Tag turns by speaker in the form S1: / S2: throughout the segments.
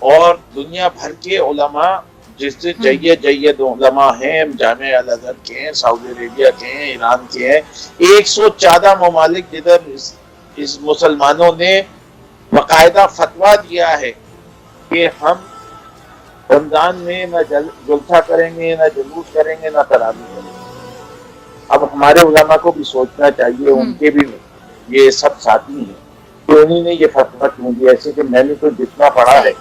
S1: اور دنیا بھر کے علماء جس سے جید علماء ہیں، جامعہ الازہر کے ہیں، سعودی عربیہ کے ہیں، ایران کے ہیں، 114 ممالک جدھر اس مسلمانوں نے باقاعدہ فتویٰ دیا ہے کہ ہم رمضان میں نہ جلسہ کریں گے، نہ جلوس کریں گے، نہ تراویح کریں گے۔ اب ہمارے علماء کو بھی سوچنا چاہیے، ان کے بھی یہ سب ساتھی ہیں کہ انہوں نے یہ فتویٰ کیوں دیا۔ ایسے کہ میں نے تو جتنا پڑھا ہے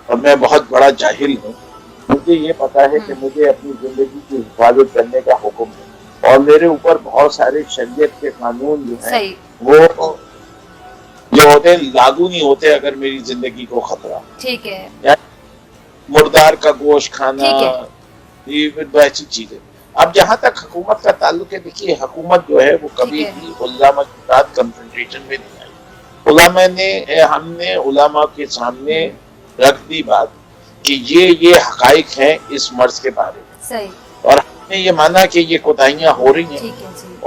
S1: اور میں بہت بڑا جاہل ہوں، مجھے یہ پتا ہے کہ مجھے اپنی زندگی کی حفاظت کرنے کا حکم ہے، اور میرے اوپر بہت سارے شریعت کے قانون جو ہیں وہ جو ہوتے ہیں لاگو نہیں ہوتے اگر میری زندگی کو خطرہ۔
S2: ٹھیک ہے،
S1: مردار کا گوشت کھانا، یہ ایسی چیزیں۔ اب جہاں تک حکومت کا تعلق ہے، دیکھیے حکومت جو ہے وہ کبھی بھی علماء کے ساتھ کنفرنٹیشن میں نہیں آئی۔ ہم نے علماء کے سامنے رکھ دی بات کہ یہ حقائق ہیں اس مرض کے بارے میں، اور ہم نے یہ مانا کہ یہ کوتاہیاں ہو رہی ہیں،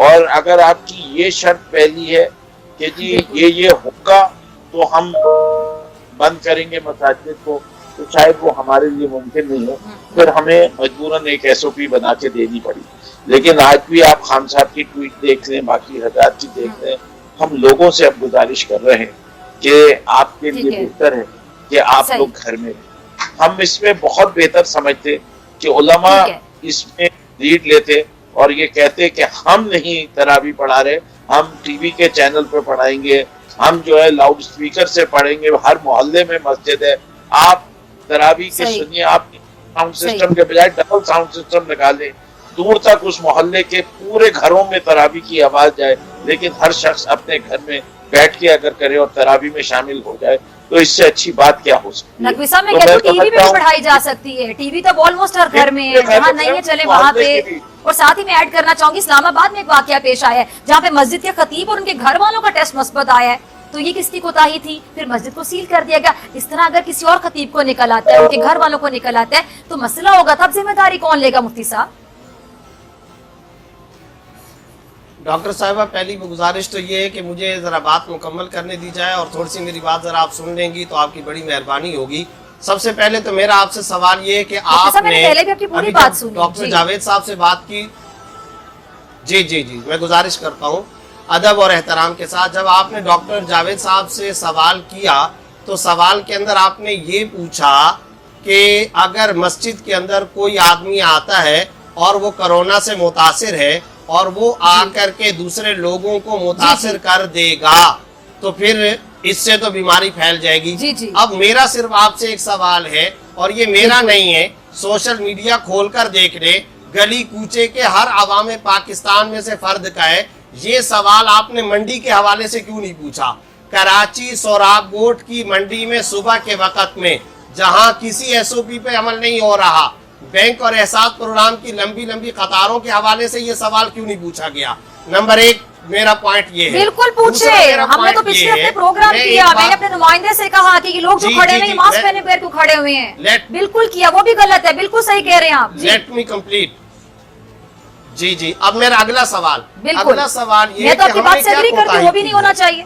S1: اور اگر آپ کی یہ شرط پہلی ہے کہ جی یہ ہوگا تو ہم بند کریں گے مساجد کو، تو شاید وہ ہمارے لیے ممکن نہیں ہو، پھر ہمیں مجبوراً ایک SOP بنا کے دینی پڑی۔ لیکن آج بھی آپ خان صاحب کی ٹویٹ دیکھ لیں، باقی حضرات کی دیکھ لیں، ہم لوگوں سے اب گزارش کر رہے ہیں کہ آپ کے لیے بہتر ہے کہ آپ لوگ گھر میں رہیں۔ ہم اس میں بہت بہتر سمجھتے کہ علماء اس میں لیڈ لیتے اور یہ کہتے کہ ہم نہیں تراویح پڑھا رہے، ہم ٹی وی کے چینل پہ پڑھائیں گے، ہم جو ہے لاؤڈ اسپیکر سے پڑھیں گے، ہر محلے میں مسجد ہے، آپ تراویح کے سنیے، آپ ساؤنڈ سسٹم کے بجائے ڈبل ساؤنڈ سسٹم نکالیں، دور تک اس محلے کے پورے گھروں میں تراویح کی آواز جائے، لیکن ہر شخص اپنے گھر میں بیٹھ کے اگر کرے اور تراویح میں شامل ہو جائے تو اس سے اچھی بات کیا ہو سکتی ہے۔
S2: نقوی صاحب میں کہتی ہوں ٹی وی پہ بھی پڑھائی جا سکتی ہے، ٹی وی تو آلموسٹ ہر گھر میں ہے، جہاں نہیں ہے چلے وہاں پہ۔ اور ساتھ ہی میں ایڈ کرنا چاہوں گی اسلام آباد میں ایک واقعہ پیش آیا ہے جہاں پہ مسجد کے خطیب اور ان کے گھر والوں کا ٹیسٹ مثبت آیا ہے، تو یہ کس کی کوتاہی تھی؟ پھر مسجد کو سیل کر دیا گیا۔ اس طرح اگر کسی اور خطیب کو نکل آتا ہے، ان کے گھر والوں کو نکل آتا ہے تو مسئلہ ہوگا، تب ذمہ داری کون لے گا مفتی صاحب؟
S3: ڈاکٹر صاحبہ پہلی گزارش تو یہ ہے کہ مجھے ذرا بات مکمل کرنے دی جائے، اور تھوڑی سی میری بات ذرا آپ سن لیں گی تو آپ کی بڑی مہربانی ہوگی۔ سب سے پہلے تو میرا آپ سے سوال یہ ہے کہ آپ نے ابھی ڈاکٹر جاوید صاحب سے بات کی، جی میں گزارش کرتا ہوں ادب اور احترام کے ساتھ، جب آپ نے ڈاکٹر جاوید صاحب سے سوال کیا تو سوال کے اندر آپ نے یہ پوچھا کہ اگر مسجد کے اندر کوئی آدمی آتا ہے اور وہ کرونا سے متاثر ہے اور وہ آ کر کے دوسرے لوگوں کو متاثر کر دے گا تو پھر اس سے تو بیماری پھیل جائے گی۔ اب میرا صرف آپ سے ایک سوال ہے، اور یہ میرا نہیں ہے، سوشل میڈیا کھول کر دیکھ لے، گلی کوچے کے ہر عوام پاکستان میں سے فرد کا ہے، یہ سوال آپ نے منڈی کے حوالے سے کیوں نہیں پوچھا؟ کراچی سوراب گوٹ کی منڈی میں صبح کے وقت میں جہاں کسی SOP پہ عمل نہیں ہو رہا، بینک اور احساس پروگرام کی لمبی قطاروں کے حوالے سے یہ سوال کیوں نہیں پوچھا گیا؟ نمبر ایک میرا پوائنٹ یہ ہے۔
S2: بالکل پوچھے، ہم نے تو پچھلے ہفتے پروگرام کیا، میں نے اپنے نمائندے سے کہا کہ یہ لوگ جو کھڑے ہوئے ہیں ماسک پہنے بغیر کیوں کھڑے ہوئے ہیں، بالکل کیا، وہ بھی غلط ہے، بالکل صحیح کہہ رہے ہیں آپ۔
S3: Let me complete. جی اب میرا اگلا سوال یہ ہے کہ ہم نے کیا کوتاہی
S2: وہ بھی نہیں ہونا چاہیے۔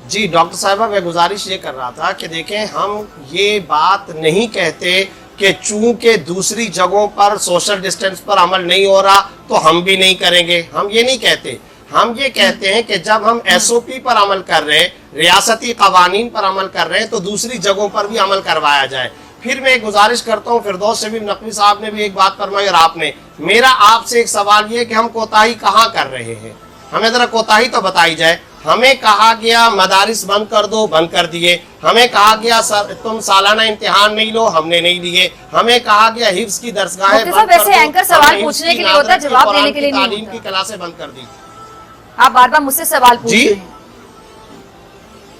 S3: جی ڈاکٹر صاحبہ میں گزارش یہ کر رہا تھا کہ دیکھیں ہم یہ بات نہیں کہتے کہ چونکہ دوسری جگہوں پر سوشل ڈسٹینس پر عمل نہیں ہو رہا تو ہم بھی نہیں کریں گے، ہم یہ نہیں کہتے۔ ہم یہ کہتے ہیں کہ جب ہم SOP پر عمل کر رہے ہیں، ریاستی قوانین پر عمل کر رہے ہیں تو دوسری جگہوں پر بھی عمل کروایا جائے۔ پھر میں ایک گزارش کرتا ہوں، فردوس شبیب نقوی صاحب نے بھی ایک بات فرمائی اور آپ نے، میرا آپ سے ایک سوال یہ کہ ہم کوتاہی کہاں کر رہے ہیں؟ ہمیں ذرا کوتاہی تو بتائی جائے۔ ہمیں کہا گیا مدارس بند کر دو، بند کر دیے۔ ہمیں کہا گیا تم سالانہ امتحان نہیں لو، ہم نے نہیں لیے۔ ہمیں کہا گیا حفظ کی درسگاہیں بند کر دو،
S2: اینکر سوال پوچھنے کے لیے ہوتا ہے، جواب دینے کے لیے نہیں ہوتا۔
S3: تعلیم کی کلاسیں بند کر دی۔
S2: آپ بار بار مجھ سے سوال پوچھ رہے ہیں۔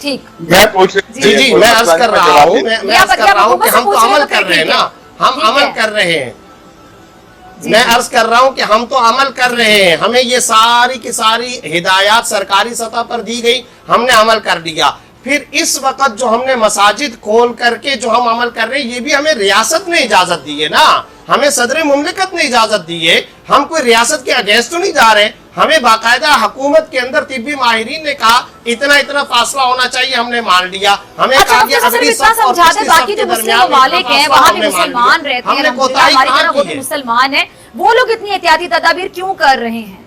S2: ٹھیک،
S3: جی میں عرض کر رہا ہوں کہ ہم تو عمل کر رہے ہیں نا، ہم عمل کر رہے ہیں۔ میں عرض کر رہا ہوں کہ ہم تو عمل کر رہے ہیں، ہمیں یہ ساری کی ساری ہدایات سرکاری سطح پر دی گئی، ہم نے عمل کر لیا۔ پھر اس وقت جو ہم نے مساجد کھول کر کے جو ہم عمل کر رہے ہیں یہ بھی ہمیں ریاست نے اجازت دی ہے نا، ہمیں صدر مملکت نے اجازت دی ہے, ہم کوئی ریاست کے اگینسٹ تو نہیں جا رہے, ہمیں باقاعدہ حکومت کے اندر طبی ماہرین نے کہا اتنا فاصلہ ہونا چاہیے, ہم نے مان لیا. ہمیں کہا کہ اگلی صف اور پچھلی صف کے درمیان
S2: ممالک ہیں وہاں بھی مسلمان رہتے ہیں, ہماری طرح وہ بھی مسلمان ہیں, وہ لوگ اتنی احتیاطی تدابیر کیوں کر رہے ہیں؟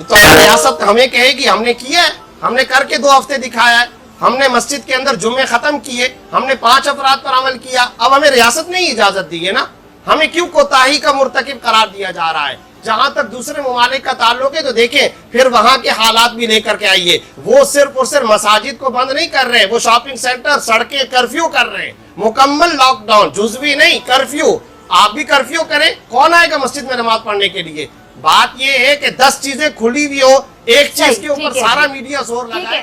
S3: تو ریاست ہمیں کہے گی ہم نے کیا ہے, ہم نے کر کے 2 ہفتے دکھایا ہے, ہم نے مسجد کے اندر جمعے ختم کیے, ہم نے 5 افراد پر عمل کیا, اب ہمیں ریاست نے ہی اجازت دی ہے نا, ہمیں کیوں کوتاہی کا مرتکب قرار دیا جا رہا ہے؟ جہاں تک دوسرے ممالک کا تعلق ہے تو دیکھیں پھر وہاں کے حالات بھی لے کر کے آئیے. وہ صرف اور صرف مساجد کو بند نہیں کر رہے, وہ شاپنگ سینٹر, سڑکیں کرفیو کر رہے ہیں, مکمل لاک ڈاؤن, جزوی نہیں کرفیو. آپ بھی کرفیو کریں, کون آئے گا مسجد میں نماز پڑھنے کے لیے؟ بات یہ ہے کہ 10 چیزیں کھلی ہوئی ہو, ایک چیز کے اوپر سارا میڈیا زور لگائے.